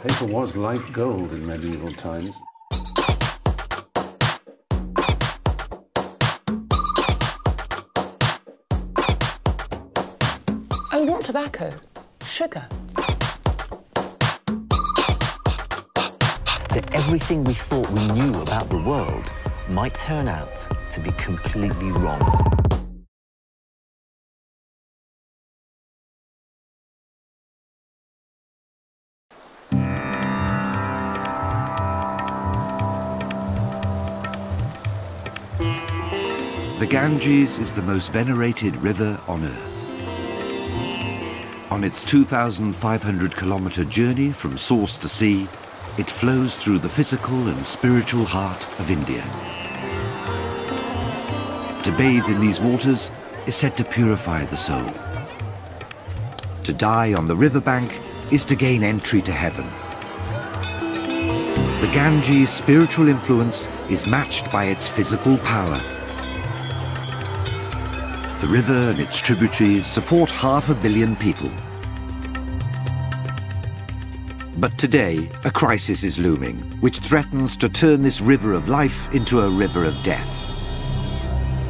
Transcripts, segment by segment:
Paper was like gold in medieval times. Oh, not tobacco, sugar. That everything we thought we knew about the world might turn out to be completely wrong. The Ganges is the most venerated river on Earth. On its 2,500-kilometre journey from source to sea, it flows through the physical and spiritual heart of India. To bathe in these waters is said to purify the soul. To die on the riverbank is to gain entry to heaven. The Ganges' spiritual influence is matched by its physical power. The river and its tributaries support 500 million people. But today, a crisis is looming, which threatens to turn this river of life into a river of death.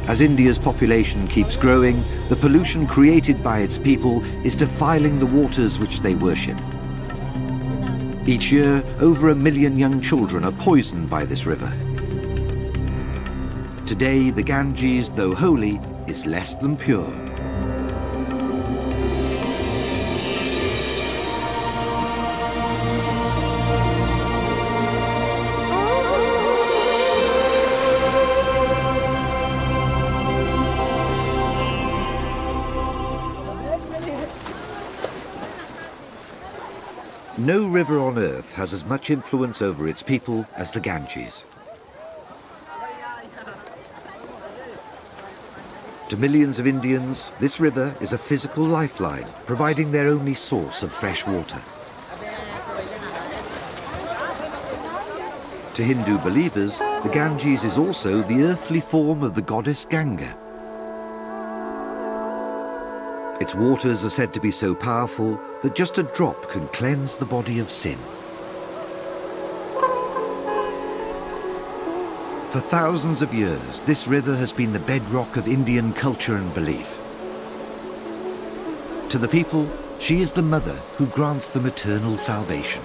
As India's population keeps growing, the pollution created by its people is defiling the waters which they worship. Each year, over 1 million young children are poisoned by this river. Today, the Ganges, though holy, is less than pure. No river on Earth has as much influence over its people as the Ganges. To millions of Indians, this river is a physical lifeline, providing their only source of fresh water. To Hindu believers, the Ganges is also the earthly form of the goddess Ganga. Its waters are said to be so powerful that just a drop can cleanse the body of sin. For thousands of years, this river has been the bedrock of Indian culture and belief. To the people, she is the mother who grants them eternal salvation.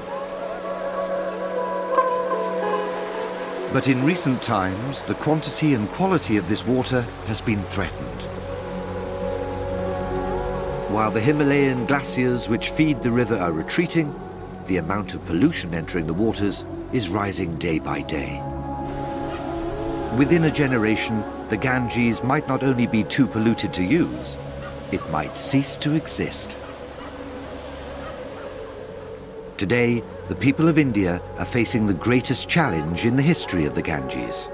But in recent times, the quantity and quality of this water has been threatened. While the Himalayan glaciers which feed the river are retreating, the amount of pollution entering the waters is rising day by day. Within a generation, the Ganges might not only be too polluted to use, it might cease to exist. Today, the people of India are facing the greatest challenge in the history of the Ganges: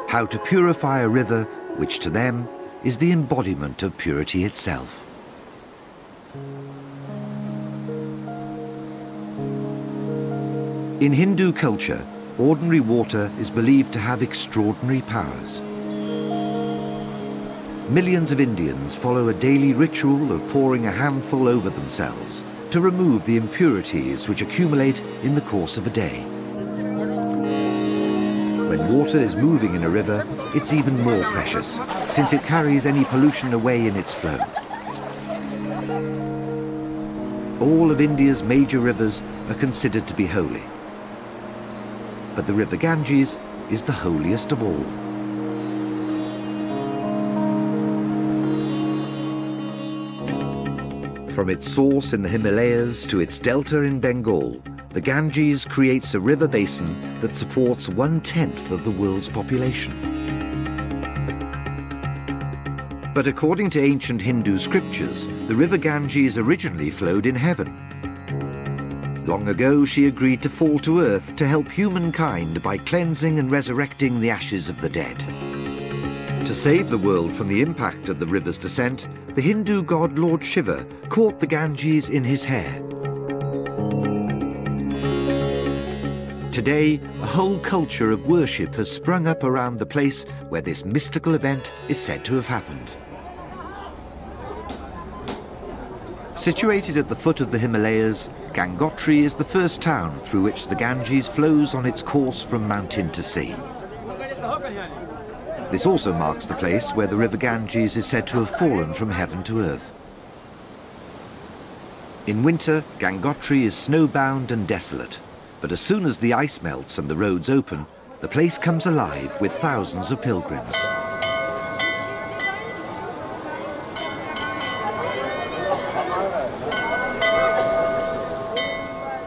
how to purify a river which to them is the embodiment of purity itself. In Hindu culture, ordinary water is believed to have extraordinary powers. Millions of Indians follow a daily ritual of pouring a handful over themselves to remove the impurities which accumulate in the course of a day. When water is moving in a river, it's even more precious, since it carries any pollution away in its flow. All of India's major rivers are considered to be holy, but the river Ganges is the holiest of all. From its source in the Himalayas to its delta in Bengal, the Ganges creates a river basin that supports 1/10 of the world's population. But according to ancient Hindu scriptures, the river Ganges originally flowed in heaven. Long ago, she agreed to fall to earth to help humankind by cleansing and resurrecting the ashes of the dead. To save the world from the impact of the river's descent, the Hindu god Lord Shiva caught the Ganges in his hair. Today, a whole culture of worship has sprung up around the place where this mystical event is said to have happened. Situated at the foot of the Himalayas, Gangotri is the first town through which the Ganges flows on its course from mountain to sea. This also marks the place where the river Ganges is said to have fallen from heaven to earth. In winter, Gangotri is snowbound and desolate, but as soon as the ice melts and the roads open, the place comes alive with thousands of pilgrims.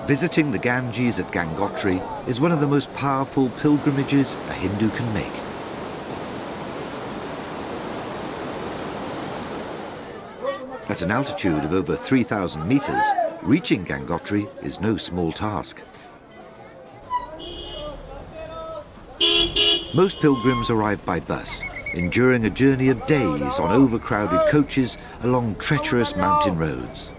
Visiting the Ganges at Gangotri is one of the most powerful pilgrimages a Hindu can make. At an altitude of over 3,000 meters, reaching Gangotri is no small task. Most pilgrims arrive by bus, enduring a journey of days on overcrowded coaches along treacherous mountain roads.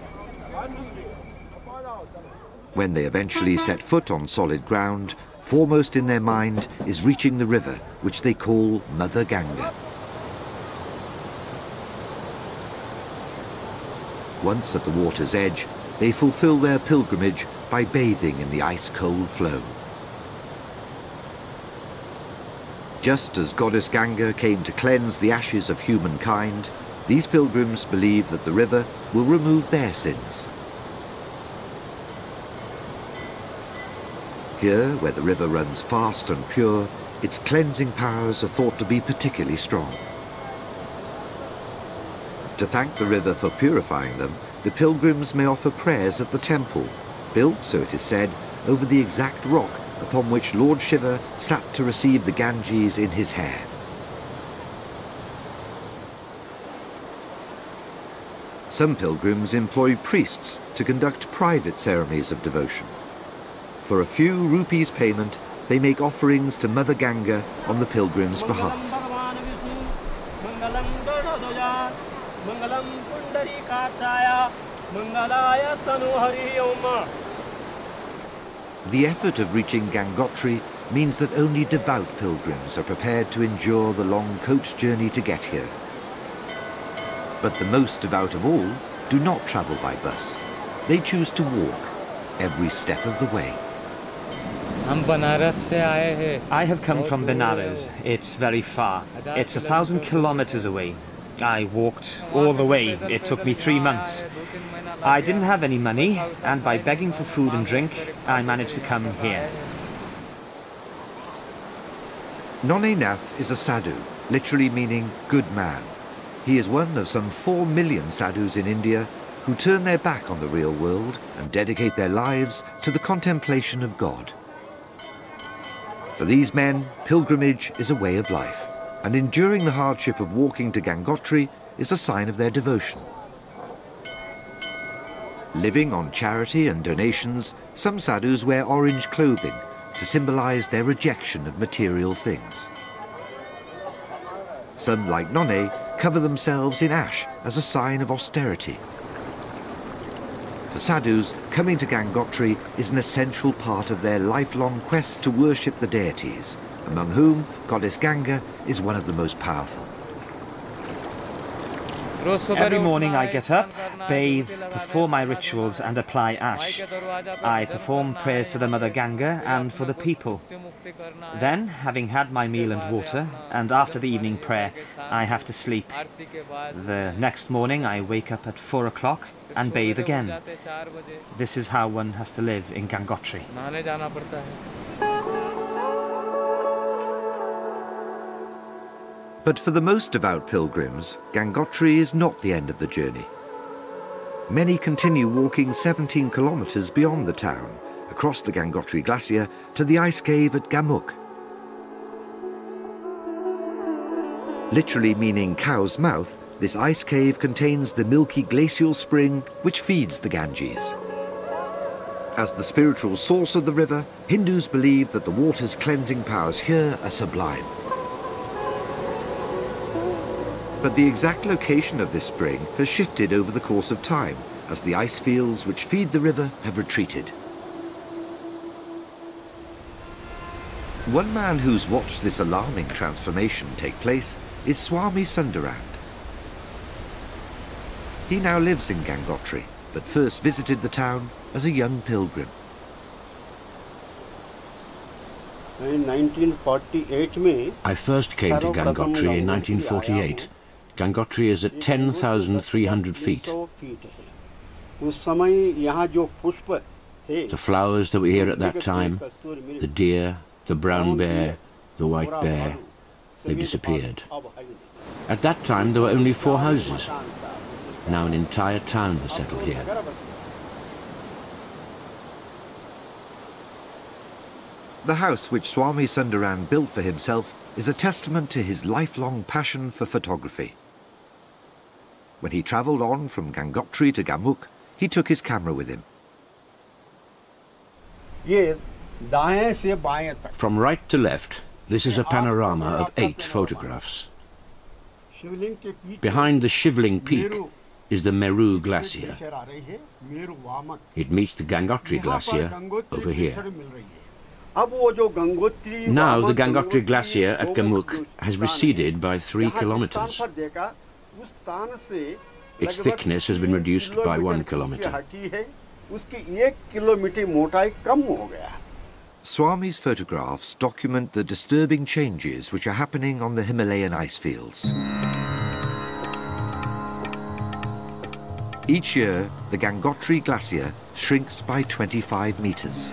When they eventually set foot on solid ground, foremost in their mind is reaching the river, which they call Mother Ganga. Once at the water's edge, they fulfill their pilgrimage by bathing in the ice-cold flow. Just as Goddess Ganga came to cleanse the ashes of humankind, these pilgrims believe that the river will remove their sins. Here, where the river runs fast and pure, its cleansing powers are thought to be particularly strong. To thank the river for purifying them, the pilgrims may offer prayers at the temple, built, so it is said, over the exact rock upon which Lord Shiva sat to receive the Ganges in his hair. Some pilgrims employ priests to conduct private ceremonies of devotion. For a few rupees payment, they make offerings to Mother Ganga on the pilgrims' behalf. The effort of reaching Gangotri means that only devout pilgrims are prepared to endure the long coach journey to get here. But the most devout of all do not travel by bus. They choose to walk every step of the way. I have come from Benares. It's very far. It's 1,000 kilometers away. I walked all the way. It took me 3 months. I didn't have any money, and by begging for food and drink, I managed to come here. Nonne Nath is a sadhu, literally meaning good man. He is one of some 4 million sadhus in India who turn their back on the real world and dedicate their lives to the contemplation of God. For these men, pilgrimage is a way of life, and enduring the hardship of walking to Gangotri is a sign of their devotion. Living on charity and donations, some sadhus wear orange clothing to symbolize their rejection of material things. Some, like Nonne, cover themselves in ash as a sign of austerity. For sadhus, coming to Gangotri is an essential part of their lifelong quest to worship the deities, among whom Goddess Ganga is one of the most powerful. Every morning I get up, bathe, perform my rituals and apply ash. I perform prayers to the Mother Ganga and for the people. Then, having had my meal and water, and after the evening prayer, I have to sleep. The next morning I wake up at 4 o'clock and bathe again. This is how one has to live in Gangotri. But for the most devout pilgrims, Gangotri is not the end of the journey. Many continue walking 17 kilometers beyond the town, across the Gangotri glacier to the ice cave at Gamuk. Literally meaning cow's mouth, this ice cave contains the milky glacial spring which feeds the Ganges. As the spiritual source of the river, Hindus believe that the water's cleansing powers here are sublime. But the exact location of this spring has shifted over the course of time, as the ice fields which feed the river have retreated. One man who's watched this alarming transformation take place is Swami Sundarand. He now lives in Gangotri but first visited the town as a young pilgrim. In 1948, I first came to Gangotri in 1948. Gangotri is at 10,300 feet. The flowers that were here at that time, the deer, the brown bear, the white bear, they disappeared. At that time there were only 4 houses. Now an entire town has settled here. The house which Swami Sundaram built for himself is a testament to his lifelong passion for photography. When he travelled on from Gangotri to Gamuk, he took his camera with him. From right to left, this is a panorama of 8 photographs. Behind the Shivling Peak is the Meru Glacier. It meets the Gangotri Glacier over here. Now the Gangotri Glacier at Gamuk has receded by 3 kilometers. Its thickness has been reduced by 1 kilometer. Swami's photographs document the disturbing changes which are happening on the Himalayan ice fields. Each year, the Gangotri Glacier shrinks by 25 meters.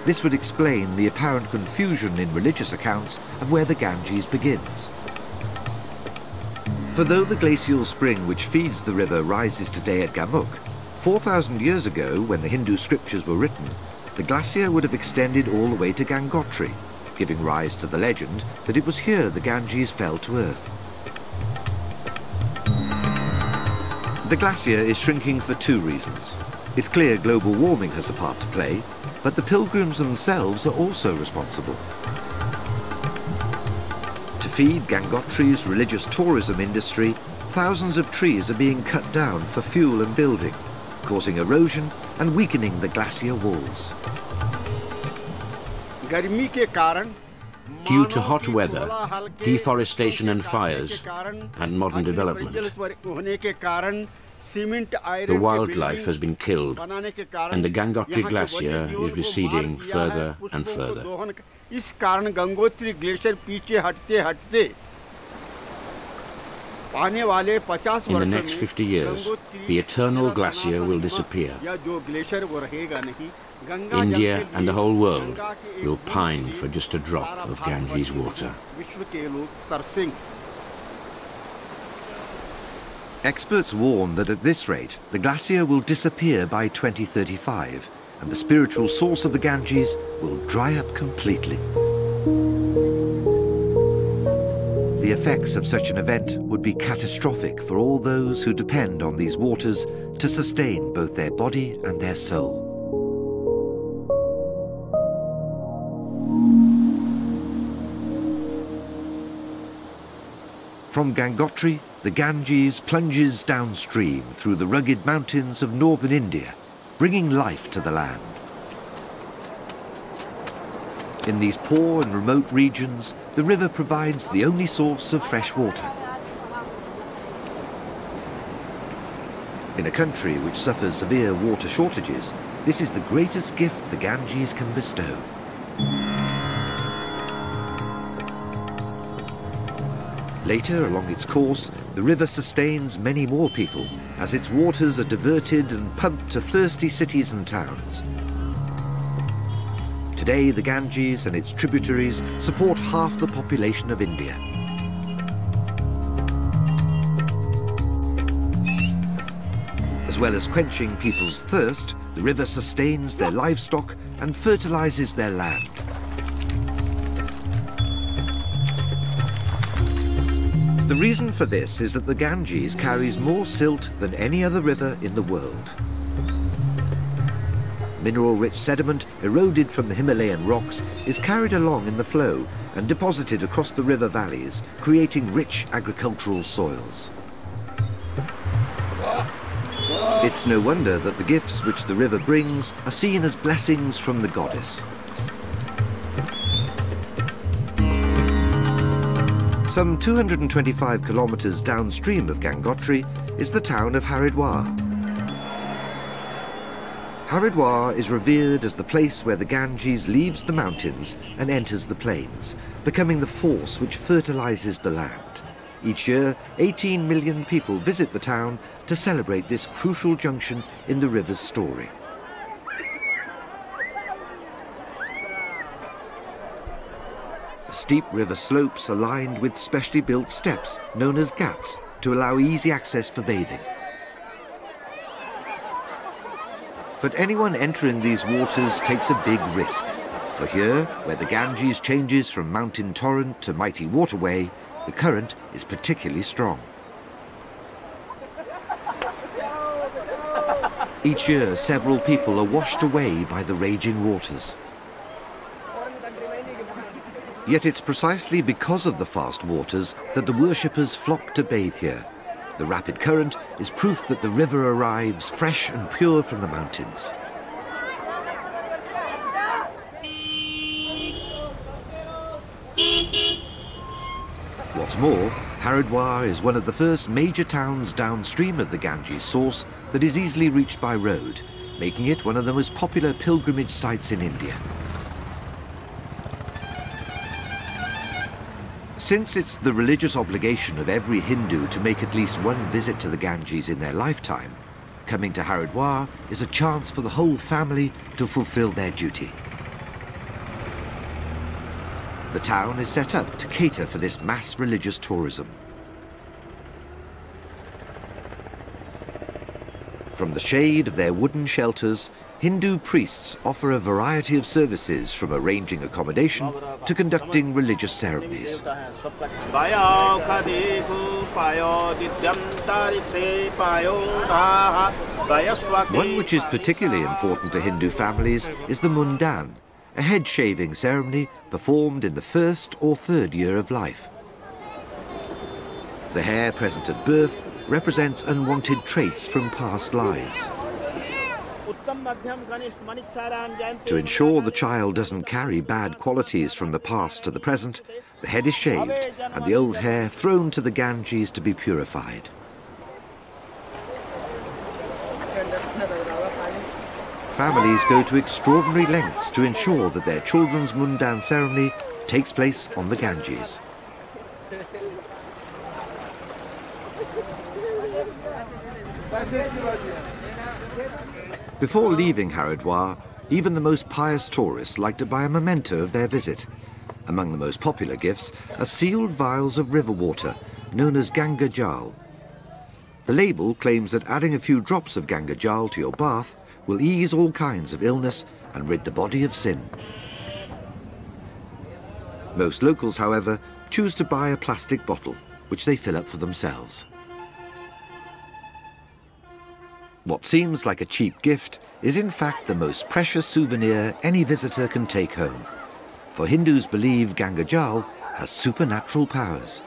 This would explain the apparent confusion in religious accounts of where the Ganges begins. For though the glacial spring which feeds the river rises today at Gamuk, 4,000 years ago, when the Hindu scriptures were written, the glacier would have extended all the way to Gangotri, giving rise to the legend that it was here the Ganges fell to earth. The glacier is shrinking for 2 reasons. It's clear global warming has a part to play, but the pilgrims themselves are also responsible. To feed Gangotri's religious tourism industry, thousands of trees are being cut down for fuel and building, causing erosion and weakening the glacier walls. Due to hot weather, deforestation and fires, and modern development, the wildlife has been killed, and the Gangotri Glacier is receding further and further. In the next 50 years, the eternal glacier will disappear. India and the whole world will pine for just a drop of Ganges water. Experts warn that at this rate, the glacier will disappear by 2035, and the spiritual source of the Ganges will dry up completely. The effects of such an event would be catastrophic for all those who depend on these waters to sustain both their body and their soul. From Gangotri, the Ganges plunges downstream through the rugged mountains of northern India, bringing life to the land. In these poor and remote regions, the river provides the only source of fresh water. In a country which suffers severe water shortages, this is the greatest gift the Ganges can bestow. Later, along its course, the river sustains many more people as its waters are diverted and pumped to thirsty cities and towns. Today, the Ganges and its tributaries support half the population of India. As well as quenching people's thirst, the river sustains their livestock and fertilizes their land. The reason for this is that the Ganges carries more silt than any other river in the world. Mineral-rich sediment eroded from the Himalayan rocks is carried along in the flow and deposited across the river valleys, creating rich agricultural soils. It's no wonder that the gifts which the river brings are seen as blessings from the goddess. Some 225 kilometers downstream of Gangotri is the town of Haridwar. Haridwar is revered as the place where the Ganges leaves the mountains and enters the plains, becoming the force which fertilizes the land. Each year, 18 million people visit the town to celebrate this crucial junction in the river's story. The steep river slopes are lined with specially built steps known as ghats to allow easy access for bathing. But anyone entering these waters takes a big risk. For here, where the Ganges changes from mountain torrent to mighty waterway, the current is particularly strong. Each year, several people are washed away by the raging waters. Yet it's precisely because of the fast waters that the worshippers flock to bathe here. The rapid current is proof that the river arrives fresh and pure from the mountains. What's more, Haridwar is one of the first major towns downstream of the Ganges source that is easily reached by road, making it one of the most popular pilgrimage sites in India. Since it's the religious obligation of every Hindu to make at least one visit to the Ganges in their lifetime, coming to Haridwar is a chance for the whole family to fulfill their duty. The town is set up to cater for this mass religious tourism. From the shade of their wooden shelters, Hindu priests offer a variety of services, from arranging accommodation to conducting religious ceremonies. One which is particularly important to Hindu families is the mundan, a head-shaving ceremony performed in the first or third year of life. The hair present at birth represents unwanted traits from past lives. To ensure the child doesn't carry bad qualities from the past to the present, the head is shaved and the old hair thrown to the Ganges to be purified. Families go to extraordinary lengths to ensure that their children's mundan ceremony takes place on the Ganges. Before leaving Haridwar, even the most pious tourists like to buy a memento of their visit. Among the most popular gifts are sealed vials of river water, known as Ganga Jal. The label claims that adding a few drops of Ganga Jal to your bath will ease all kinds of illness and rid the body of sin. Most locals, however, choose to buy a plastic bottle, which they fill up for themselves. What seems like a cheap gift is in fact the most precious souvenir any visitor can take home. For Hindus believe Ganga Jal has supernatural powers.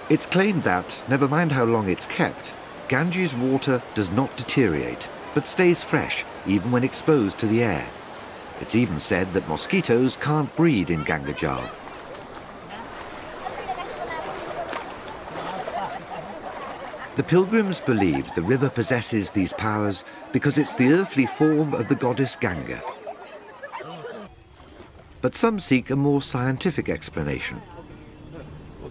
It's claimed that, never mind how long it's kept, Ganges water does not deteriorate, but stays fresh even when exposed to the air. It's even said that mosquitoes can't breed in Ganga Jal. The pilgrims believe the river possesses these powers because it's the earthly form of the goddess Ganga. But some seek a more scientific explanation.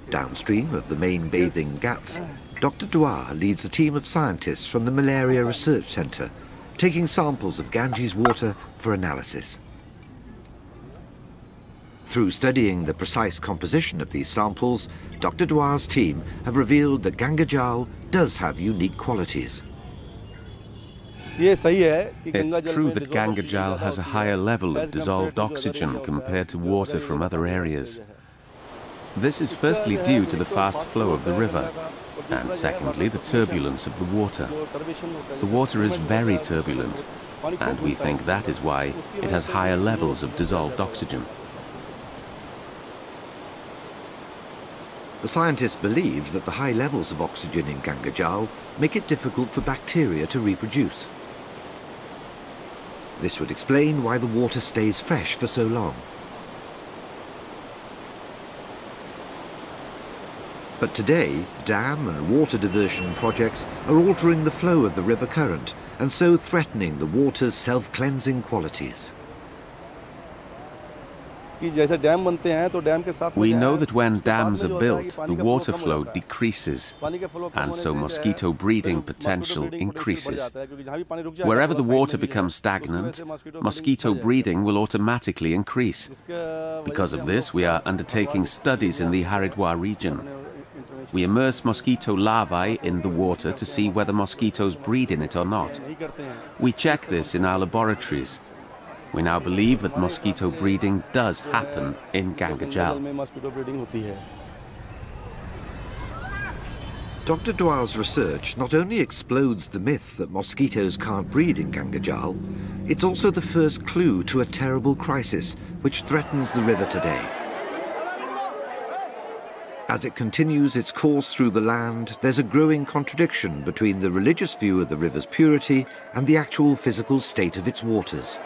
Downstream of the main bathing ghats, Dr. Dwar leads a team of scientists from the Malaria Research Centre, taking samples of Ganges water for analysis. Through studying the precise composition of these samples, Dr. Dwar's team have revealed that Ganga Jal does have unique qualities. It's true that Ganga Jal has a higher level of dissolved oxygen compared to water from other areas. This is firstly due to the fast flow of the river, and secondly the turbulence of the water. The water is very turbulent, and we think that is why it has higher levels of dissolved oxygen. The scientists believe that the high levels of oxygen in Ganga Jal make it difficult for bacteria to reproduce. This would explain why the water stays fresh for so long. But today, dam and water diversion projects are altering the flow of the river current and so threatening the water's self-cleansing qualities. We know that when dams are built, the water flow decreases, and so mosquito breeding potential increases. Wherever the water becomes stagnant, mosquito breeding will automatically increase. Because of this, we are undertaking studies in the Haridwar region. We immerse mosquito larvae in the water to see whether mosquitoes breed in it or not. We check this in our laboratories. We now believe that mosquito breeding does happen in Ganga Jal. Dr. Dwar's research not only explodes the myth that mosquitoes can't breed in Ganga Jal, it's also the first clue to a terrible crisis which threatens the river today. As it continues its course through the land, there's a growing contradiction between the religious view of the river's purity and the actual physical state of its waters.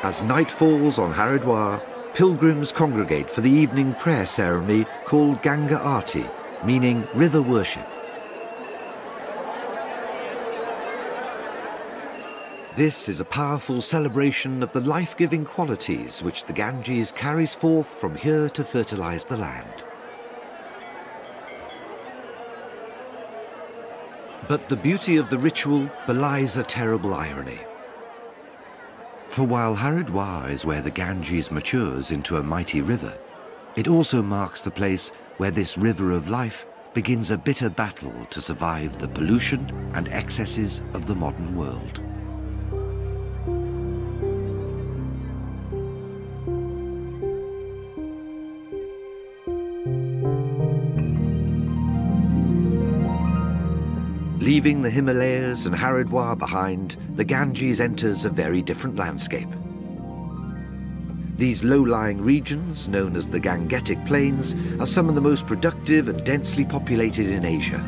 As night falls on Haridwar, pilgrims congregate for the evening prayer ceremony called Ganga Aarti, meaning river worship. This is a powerful celebration of the life-giving qualities which the Ganges carries forth from here to fertilize the land. But the beauty of the ritual belies a terrible irony. For while Haridwar is where the Ganges matures into a mighty river, it also marks the place where this river of life begins a bitter battle to survive the pollution and excesses of the modern world. Leaving the Himalayas and Haridwar behind, the Ganges enters a very different landscape. These low-lying regions, known as the Gangetic Plains, are some of the most productive and densely populated in Asia.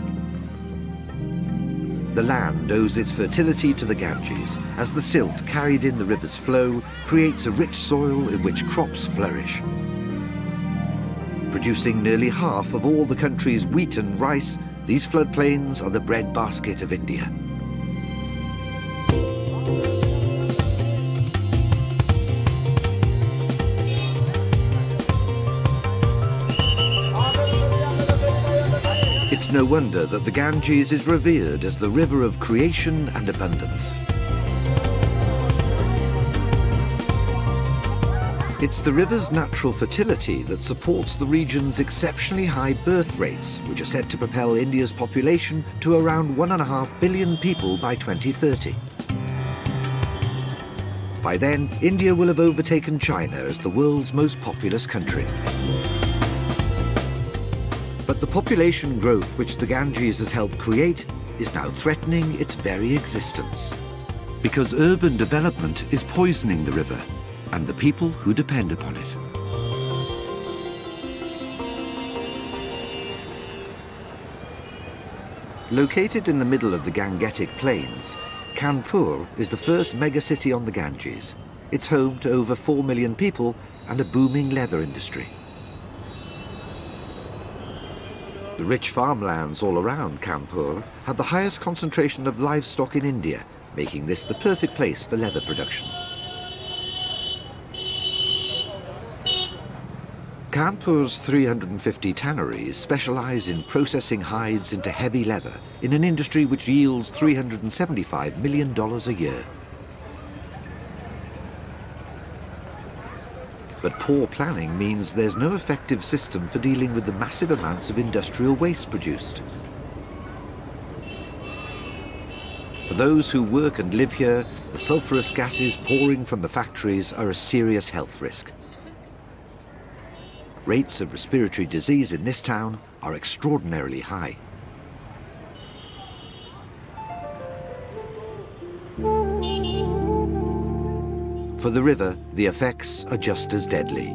The land owes its fertility to the Ganges, as the silt carried in the river's flow creates a rich soil in which crops flourish. Producing nearly half of all the country's wheat and rice, these floodplains are the breadbasket of India. It's no wonder that the Ganges is revered as the river of creation and abundance. It's the river's natural fertility that supports the region's exceptionally high birth rates, which are set to propel India's population to around 1.5 billion people by 2030. By then, India will have overtaken China as the world's most populous country. But the population growth which the Ganges has helped create is now threatening its very existence. Because urban development is poisoning the river and the people who depend upon it. Located in the middle of the Gangetic Plains, Kanpur is the first megacity on the Ganges. It's home to over 4 million people and a booming leather industry. The rich farmlands all around Kanpur have the highest concentration of livestock in India, making this the perfect place for leather production. Kanpur's 350 tanneries specialize in processing hides into heavy leather in an industry which yields $375 million a year. But poor planning means there's no effective system for dealing with the massive amounts of industrial waste produced. For those who work and live here, the sulfurous gases pouring from the factories are a serious health risk. Rates of respiratory disease in this town are extraordinarily high. For the river, the effects are just as deadly.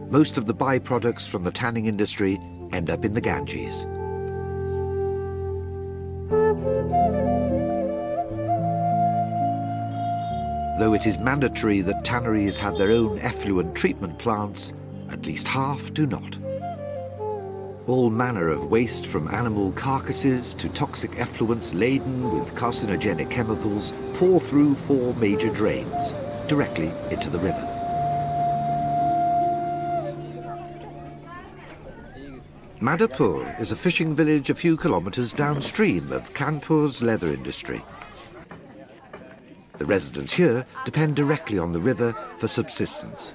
Most of the byproducts from the tanning industry end up in the Ganges. Though it is mandatory that tanneries have their own effluent treatment plants, at least half do not. All manner of waste from animal carcasses to toxic effluents laden with carcinogenic chemicals pour through 4 major drains, directly into the river. Madhapur is a fishing village a few kilometers downstream of Kanpur's leather industry. The residents here depend directly on the river for subsistence.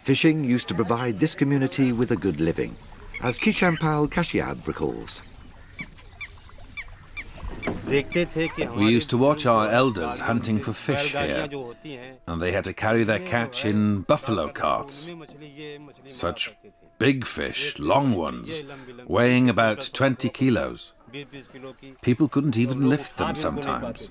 Fishing used to provide this community with a good living, as Kishampal Kashyap recalls. We used to watch our elders hunting for fish here, and they had to carry their catch in buffalo carts. Such big fish, long ones, weighing about 20 kilos. People couldn't even lift them sometimes.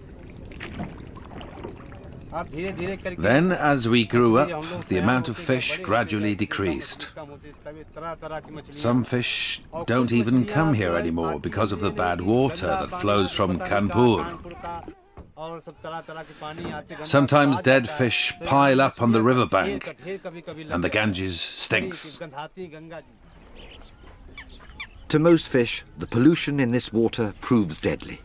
Then, as we grew up, the amount of fish gradually decreased. Some fish don't even come here anymore because of the bad water that flows from Kanpur. Sometimes dead fish pile up on the riverbank, and the Ganges stinks. To most fish, the pollution in this water proves deadly.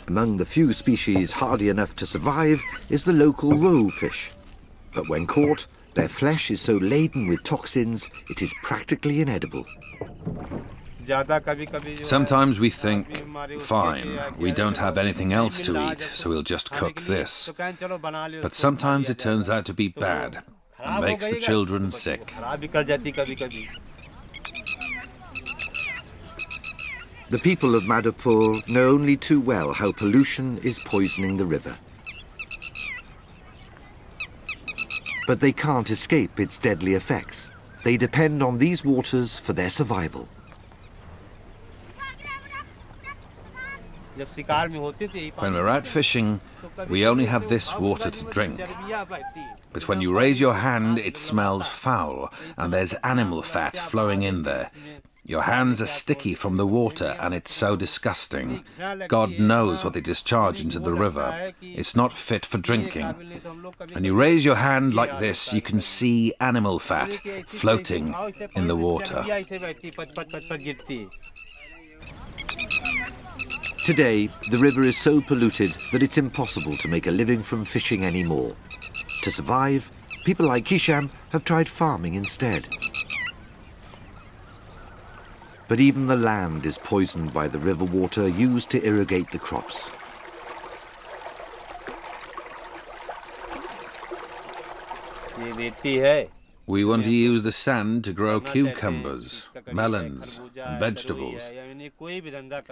Among the few species hardy enough to survive is the local roe fish. But when caught, their flesh is so laden with toxins, it is practically inedible. Sometimes we think, fine, we don't have anything else to eat, so we'll just cook this. But sometimes it turns out to be bad and makes the children sick. The people of Madhapur know only too well how pollution is poisoning the river. But they can't escape its deadly effects. They depend on these waters for their survival. When we're out fishing, we only have this water to drink. But when you raise your hand, it smells foul, and there's animal fat flowing in there. Your hands are sticky from the water, and it's so disgusting. God knows what they discharge into the river. It's not fit for drinking. When you raise your hand like this, you can see animal fat floating in the water. Today, the river is so polluted that it's impossible to make a living from fishing anymore. To survive, people like Kisham have tried farming instead. But even the land is poisoned by the river water used to irrigate the crops. We want to use the sand to grow cucumbers, melons, and vegetables.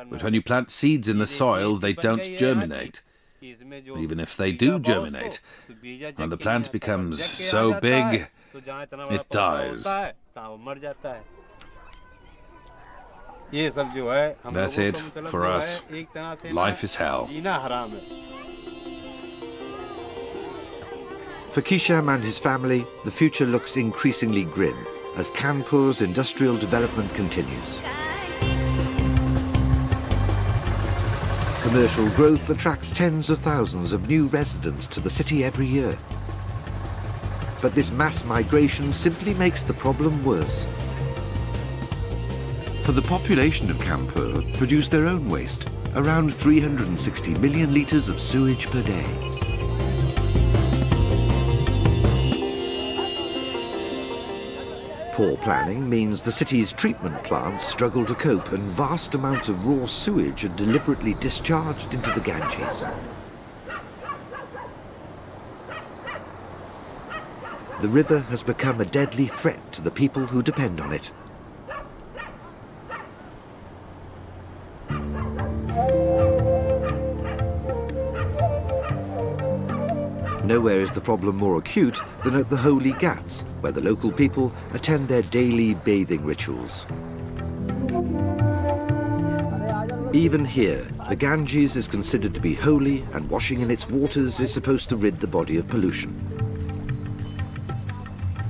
But when you plant seeds in the soil, they don't germinate. Even if they do germinate, when the plant becomes so big, it dies. That's it for us. Life is hell. For Kisham and his family, the future looks increasingly grim as Kanpur's industrial development continues. Commercial growth attracts tens of thousands of new residents to the city every year. But this mass migration simply makes the problem worse. For the population of Kanpur produce their own waste, around 360 million litres of sewage per day. Poor planning means the city's treatment plants struggle to cope, and vast amounts of raw sewage are deliberately discharged into the Ganges. The river has become a deadly threat to the people who depend on it. Nowhere is the problem more acute than at the Holy Ghats, where the local people attend their daily bathing rituals. Even here, the Ganges is considered to be holy, and washing in its waters is supposed to rid the body of pollution.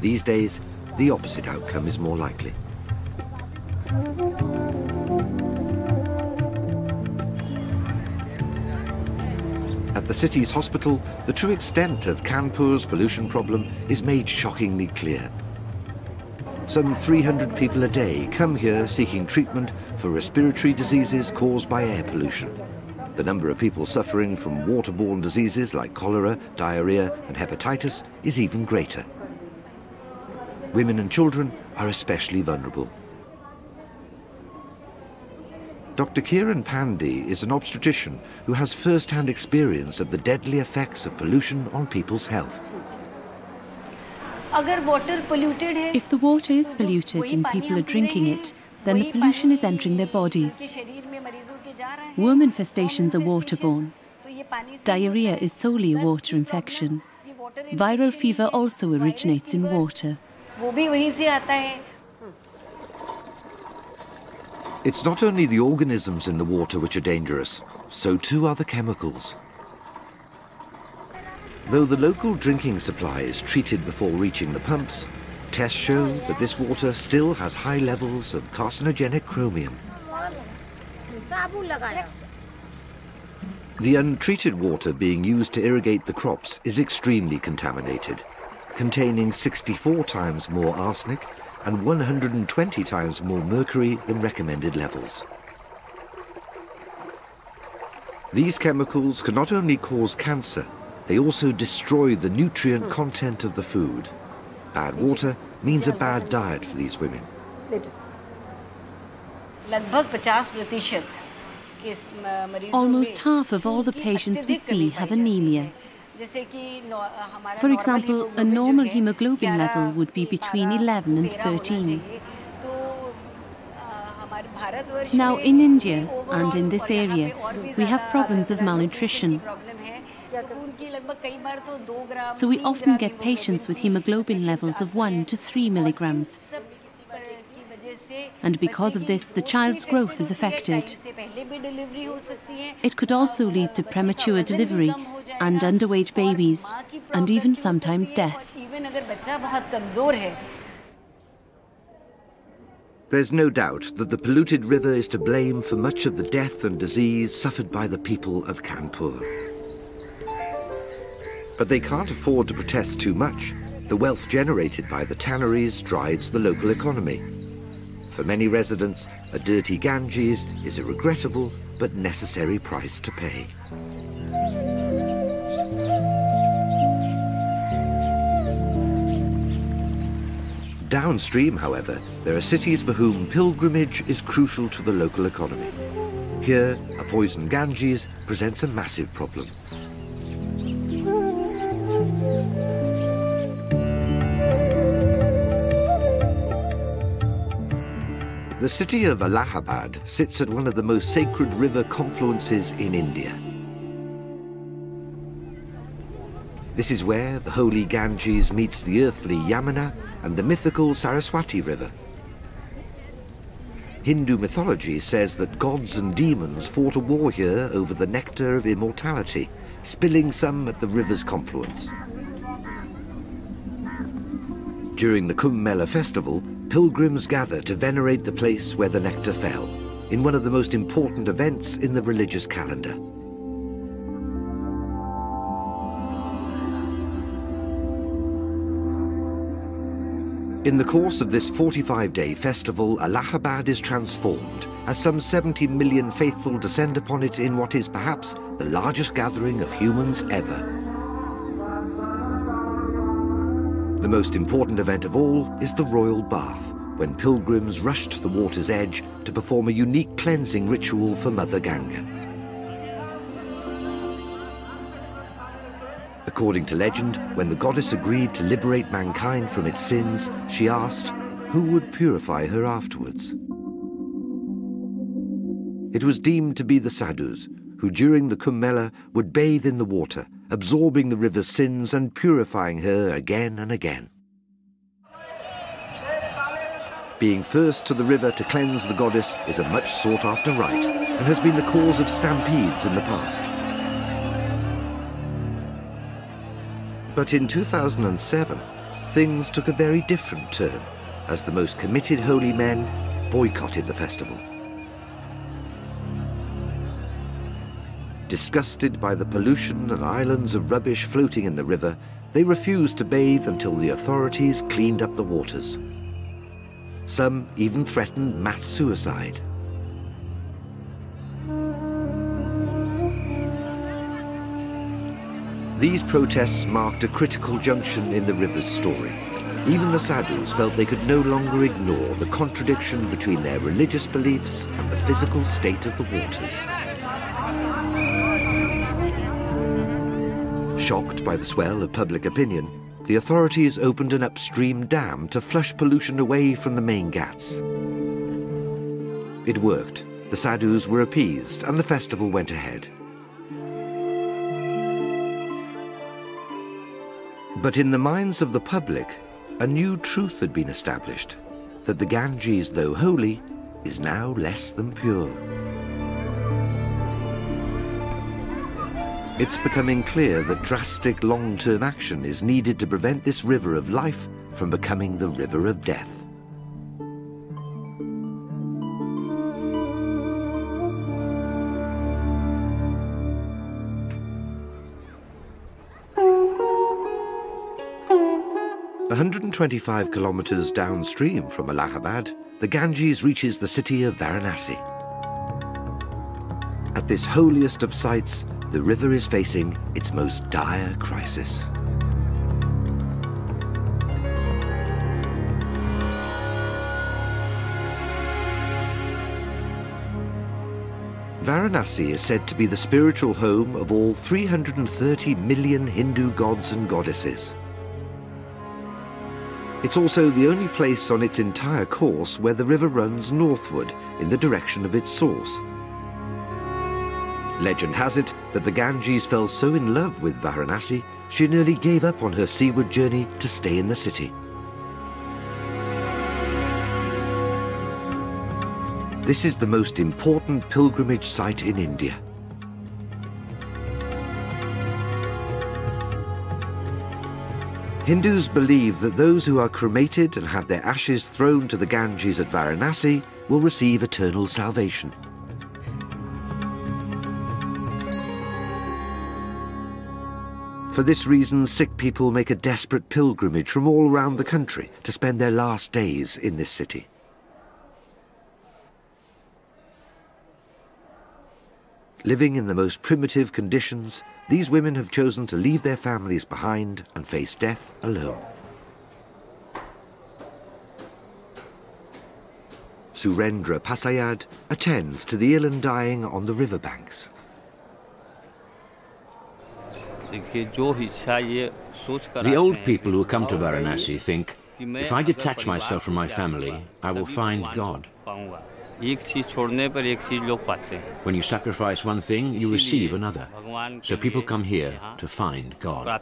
These days, the opposite outcome is more likely. At the city's hospital, the true extent of Kanpur's pollution problem is made shockingly clear. Some 300 people a day come here seeking treatment for respiratory diseases caused by air pollution. The number of people suffering from waterborne diseases like cholera, diarrhea and hepatitis is even greater. Women and children are especially vulnerable. Dr. Kiran Pandey is an obstetrician who has first-hand experience of the deadly effects of pollution on people's health. If the water is polluted and people are drinking it, then the pollution is entering their bodies. Worm infestations are waterborne. Diarrhea is solely a water infection. Viral fever also originates in water. It's not only the organisms in the water which are dangerous, so too are the chemicals. Though the local drinking supply is treated before reaching the pumps, tests show that this water still has high levels of carcinogenic chromium. The untreated water being used to irrigate the crops is extremely contaminated, containing 64 times more arsenic and 120 times more mercury than recommended levels. These chemicals can not only cause cancer, they also destroy the nutrient content of the food. Bad water means a bad diet for these women. Almost half of all the patients we see have anemia. For example, a normal hemoglobin level would be between 11 and 13. Now in India and in this area, we have problems of malnutrition. So we often get patients with hemoglobin levels of 1 to 3 milligrams. And because of this, the child's growth is affected. It could also lead to premature delivery and underweight babies, and even sometimes death. There's no doubt that the polluted river is to blame for much of the death and disease suffered by the people of Kanpur. But they can't afford to protest too much. The wealth generated by the tanneries drives the local economy. For many residents, a dirty Ganges is a regrettable but necessary price to pay. Downstream, however, there are cities for whom pilgrimage is crucial to the local economy. Here, a poisoned Ganges presents a massive problem. The city of Allahabad sits at one of the most sacred river confluences in India. This is where the holy Ganges meets the earthly Yamuna and the mythical Saraswati River. Hindu mythology says that gods and demons fought a war here over the nectar of immortality, spilling some at the river's confluence. During the Kumbh Mela festival, pilgrims gather to venerate the place where the nectar fell, in one of the most important events in the religious calendar. In the course of this 45-day festival, Allahabad is transformed, as some 70 million faithful descend upon it in what is perhaps the largest gathering of humans ever. The most important event of all is the royal bath, when pilgrims rush to the water's edge to perform a unique cleansing ritual for Mother Ganga. According to legend, when the goddess agreed to liberate mankind from its sins, she asked, who would purify her afterwards? It was deemed to be the sadhus, who during the Kumbh Mela would bathe in the water, absorbing the river's sins and purifying her again and again. Being first to the river to cleanse the goddess is a much sought-after rite and has been the cause of stampedes in the past. But in 2007, things took a very different turn as the most committed holy men boycotted the festival. Disgusted by the pollution and islands of rubbish floating in the river, they refused to bathe until the authorities cleaned up the waters. Some even threatened mass suicide. These protests marked a critical junction in the river's story. Even the sadhus felt they could no longer ignore the contradiction between their religious beliefs and the physical state of the waters. Shocked by the swell of public opinion, the authorities opened an upstream dam to flush pollution away from the main ghats. It worked. The sadhus were appeased and the festival went ahead. But in the minds of the public, a new truth had been established, that the Ganges, though holy, is now less than pure. It's becoming clear that drastic long-term action is needed to prevent this river of life from becoming the river of death. A 125 kilometers downstream from Allahabad, the Ganges reaches the city of Varanasi. At this holiest of sites, the river is facing its most dire crisis. Varanasi is said to be the spiritual home of all 330 million Hindu gods and goddesses. It's also the only place on its entire course where the river runs northward in the direction of its source. Legend has it that the Ganges fell so in love with Varanasi, she nearly gave up on her seaward journey to stay in the city. This is the most important pilgrimage site in India. Hindus believe that those who are cremated and have their ashes thrown to the Ganges at Varanasi will receive eternal salvation. For this reason, Sikh people make a desperate pilgrimage from all around the country to spend their last days in this city. Living in the most primitive conditions, these women have chosen to leave their families behind and face death alone. Surendra Pasayad attends to the ill and dying on the riverbanks. The old people who come to Varanasi think, if I detach myself from my family, I will find God. When you sacrifice one thing, you receive another. So people come here to find God.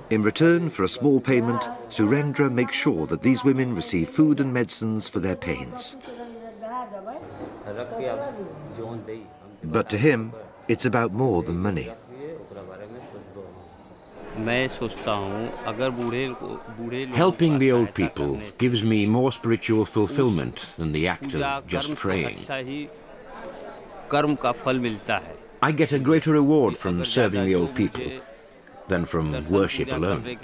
In return for a small payment, Surendra makes sure that these women receive food and medicines for their pains. But to him, it's about more than money. Helping the old people gives me more spiritual fulfillment than the act of just praying. I get a greater reward from serving the old people than from worship alone.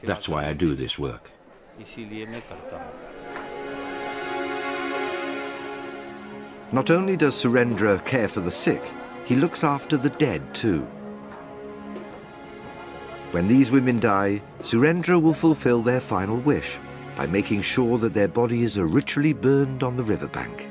That's why I do this work. Not only does Surendra care for the sick, he looks after the dead too. When these women die, Surendra will fulfill their final wish by making sure that their bodies are ritually burned on the riverbank.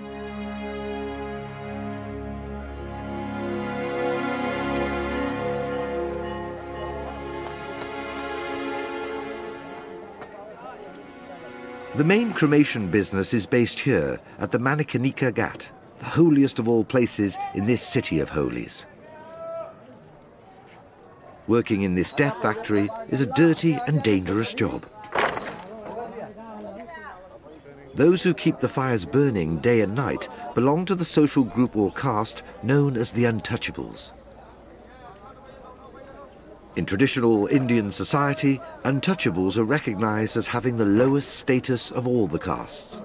The main cremation business is based here at the Manikanika Ghat, the holiest of all places in this city of holies. Working in this death factory is a dirty and dangerous job. Those who keep the fires burning day and night belong to the social group or caste known as the Untouchables. In traditional Indian society, untouchables are recognized as having the lowest status of all the castes.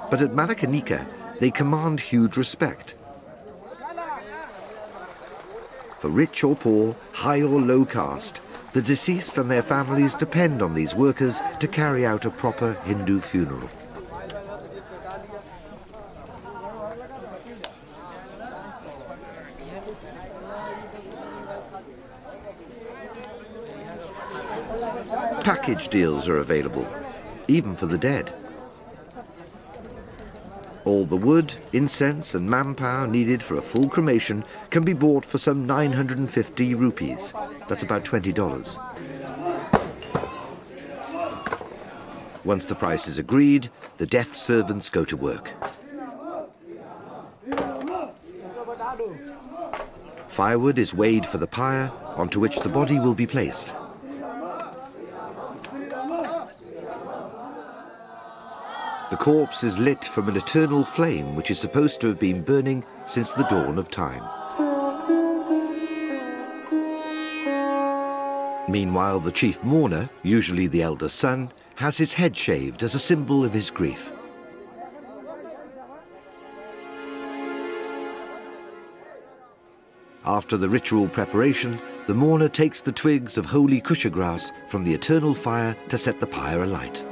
But at Manakanika, they command huge respect. For rich or poor, high or low caste, the deceased and their families depend on these workers to carry out a proper Hindu funeral. Package deals are available, even for the dead. All the wood, incense and manpower needed for a full cremation can be bought for some 950 rupees. That's about $20. Once the price is agreed, the death servants go to work. Firewood is weighed for the pyre, onto which the body will be placed. The corpse is lit from an eternal flame which is supposed to have been burning since the dawn of time. Meanwhile, the chief mourner, usually the elder son, has his head shaved as a symbol of his grief. After the ritual preparation, the mourner takes the twigs of holy kusha grass from the eternal fire to set the pyre alight.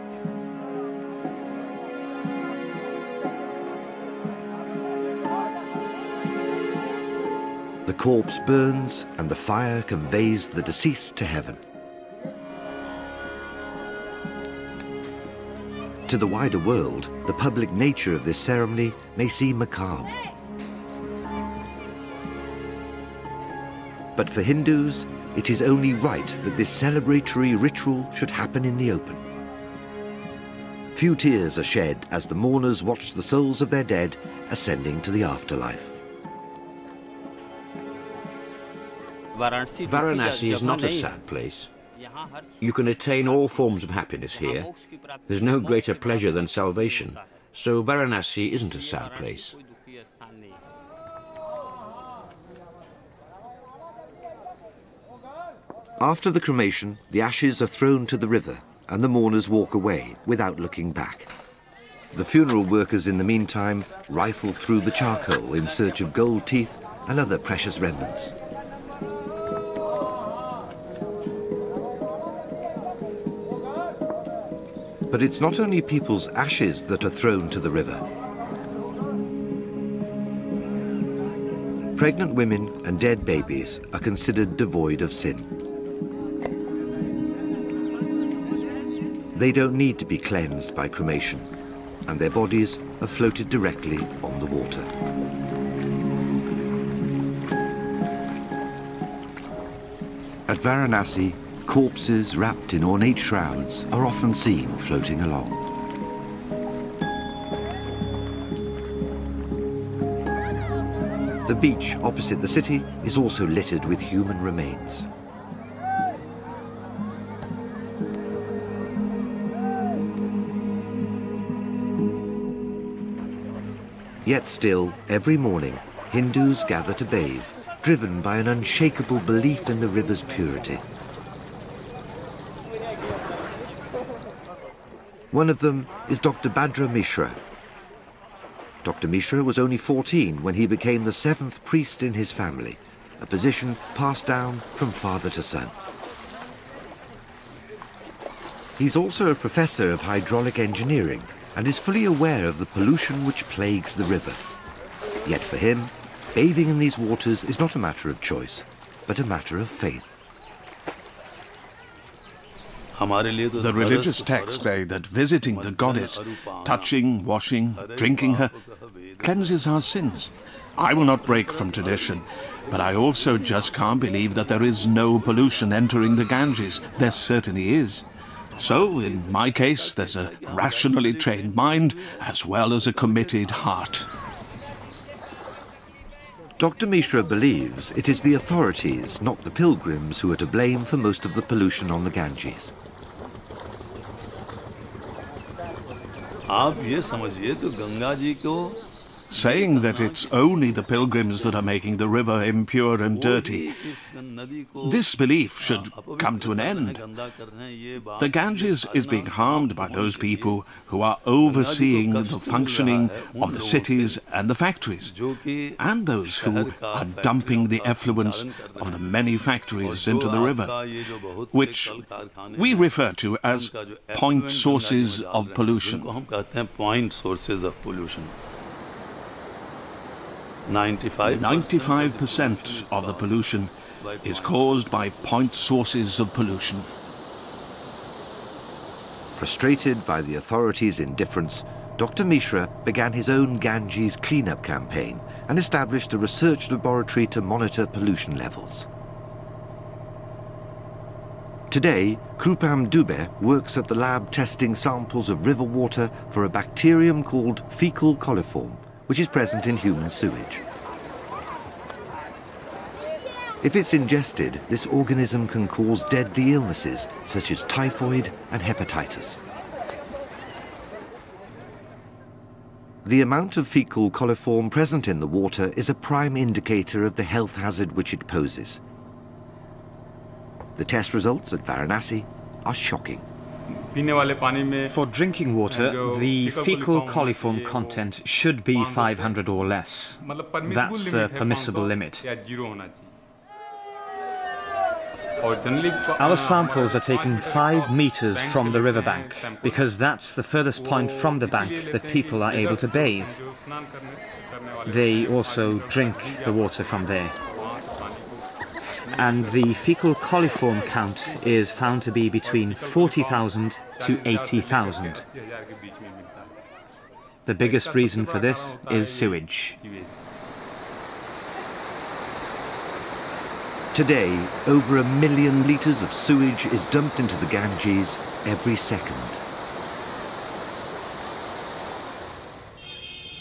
The corpse burns and the fire conveys the deceased to heaven. To the wider world, the public nature of this ceremony may seem macabre. But for Hindus, it is only right that this celebratory ritual should happen in the open. Few tears are shed as the mourners watch the souls of their dead ascending to the afterlife. Varanasi is not a sad place. You can attain all forms of happiness here. There's no greater pleasure than salvation, so Varanasi isn't a sad place. After the cremation, the ashes are thrown to the river and the mourners walk away without looking back. The funeral workers in the meantime rifle through the charcoal in search of gold teeth and other precious remnants. But it's not only people's ashes that are thrown to the river. Pregnant women and dead babies are considered devoid of sin. They don't need to be cleansed by cremation, and their bodies are floated directly on the water. At Varanasi, corpses wrapped in ornate shrouds are often seen floating along. The beach opposite the city is also littered with human remains. Yet still, every morning, Hindus gather to bathe, driven by an unshakable belief in the river's purity. One of them is Dr. Bhadra Mishra. Dr. Mishra was only 14 when he became the 7th priest in his family, a position passed down from father to son. He's also a professor of hydraulic engineering and is fully aware of the pollution which plagues the river. Yet for him, bathing in these waters is not a matter of choice, but a matter of faith. The religious texts say that visiting the goddess, touching, washing, drinking her, cleanses our sins. I will not break from tradition, but I also just can't believe that there is no pollution entering the Ganges. There certainly is. So, in my case, there's a rationally trained mind as well as a committed heart. Dr. Mishra believes it is the authorities, not the pilgrims, who are to blame for most of the pollution on the Ganges. आप ये समझिए तो गंगा जी को saying that it's only the pilgrims that are making the river impure and dirty. This belief should come to an end. The Ganges is being harmed by those people who are overseeing the functioning of the cities and the factories, and those who are dumping the effluents of the many factories into the river, which we refer to as point sources of pollution. 95% of the pollution is caused by point sources of pollution. Frustrated by the authorities' indifference, Dr. Mishra began his own Ganges cleanup campaign and established a research laboratory to monitor pollution levels. Today, Krupam Dubey works at the lab testing samples of river water for a bacterium called fecal coliform, which is present in human sewage. If it's ingested, this organism can cause deadly illnesses such as typhoid and hepatitis. The amount of fecal coliform present in the water is a prime indicator of the health hazard which it poses. The test results at Varanasi are shocking. For drinking water, the fecal coliform content should be 500 or less. That's the permissible limit. Our samples are taken 5 meters from the riverbank, because that's the furthest point from the bank that people are able to bathe. They also drink the water from there. And the fecal coliform count is found to be between 40,000 to 80,000. The biggest reason for this is sewage. Today, over 1 million litres of sewage is dumped into the Ganges every second.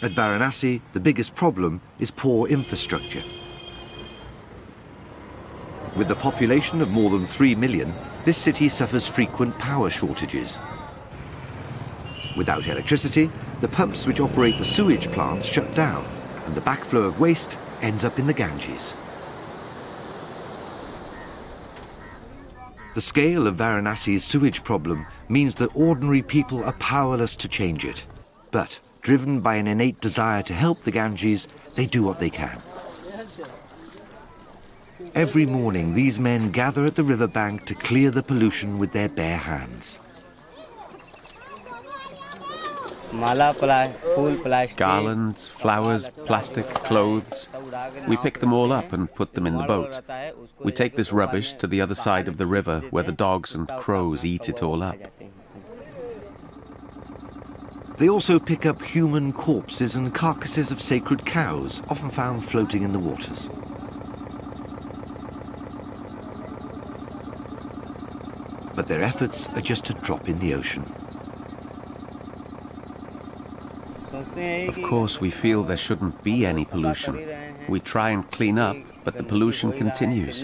At Varanasi, the biggest problem is poor infrastructure. With a population of more than 3 million, this city suffers frequent power shortages. Without electricity, the pumps which operate the sewage plants shut down, and the backflow of waste ends up in the Ganges. The scale of Varanasi's sewage problem means that ordinary people are powerless to change it. But, driven by an innate desire to help the Ganges, they do what they can. Every morning, these men gather at the riverbank to clear the pollution with their bare hands. Garlands, flowers, plastic, clothes. We pick them all up and put them in the boat. We take this rubbish to the other side of the river where the dogs and crows eat it all up. They also pick up human corpses and carcasses of sacred cows, often found floating in the waters. But their efforts are just a drop in the ocean. Of course, we feel there shouldn't be any pollution. We try and clean up, but the pollution continues.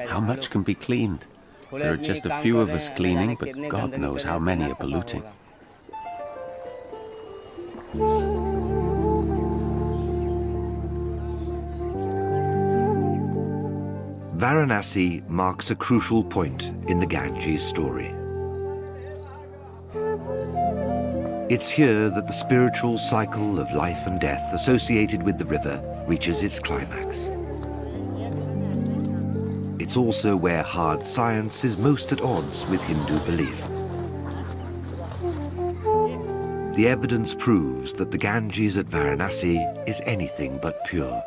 How much can be cleaned? There are just a few of us cleaning, but God knows how many are polluting. Varanasi marks a crucial point in the Ganges story. It's here that the spiritual cycle of life and death associated with the river reaches its climax. It's also where hard science is most at odds with Hindu belief. The evidence proves that the Ganges at Varanasi is anything but pure.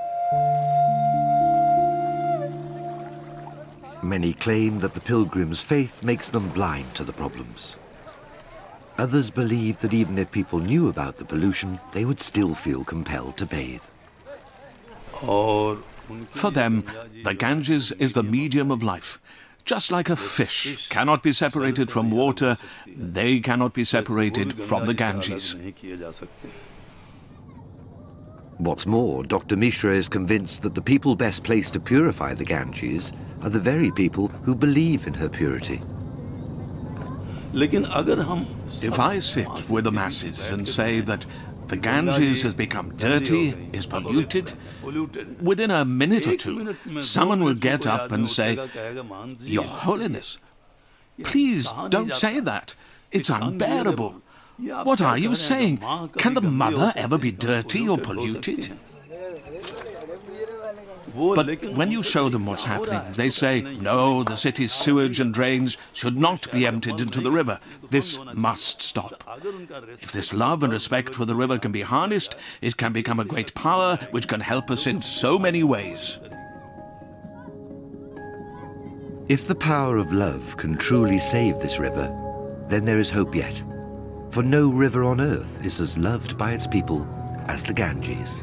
Many claim that the pilgrims' faith makes them blind to the problems. Others believe that even if people knew about the pollution, they would still feel compelled to bathe. For them, the Ganges is the medium of life. Just like a fish cannot be separated from water, they cannot be separated from the Ganges. What's more, Dr. Mishra is convinced that the people best placed to purify the Ganges are the very people who believe in her purity. If I sit with the masses and say that The Ganges has become dirty, is polluted. Within a minute or two, someone will get up and say, "Your Holiness, please don't say that. It's unbearable. What are you saying? Can the mother ever be dirty or polluted?" But when you show them what's happening, they say, "No, the city's sewage and drains should not be emptied into the river. This must stop." If this love and respect for the river can be harnessed, it can become a great power which can help us in so many ways. If the power of love can truly save this river, then there is hope yet. For no river on earth is as loved by its people as the Ganges.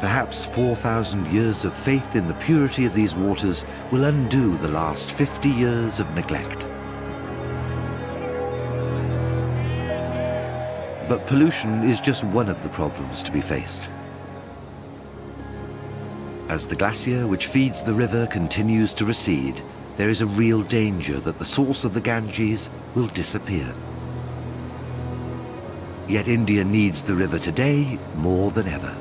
Perhaps 4,000 years of faith in the purity of these waters will undo the last 50 years of neglect. But pollution is just one of the problems to be faced. As the glacier which feeds the river continues to recede, there is a real danger that the source of the Ganges will disappear. Yet India needs the river today more than ever.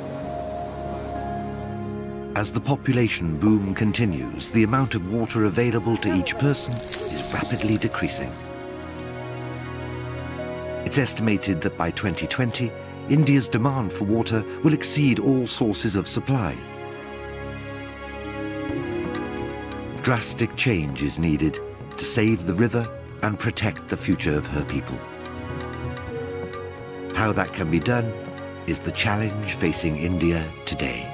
As the population boom continues, the amount of water available to each person is rapidly decreasing. It's estimated that by 2020, India's demand for water will exceed all sources of supply. Drastic change is needed to save the river and protect the future of her people. How that can be done is the challenge facing India today.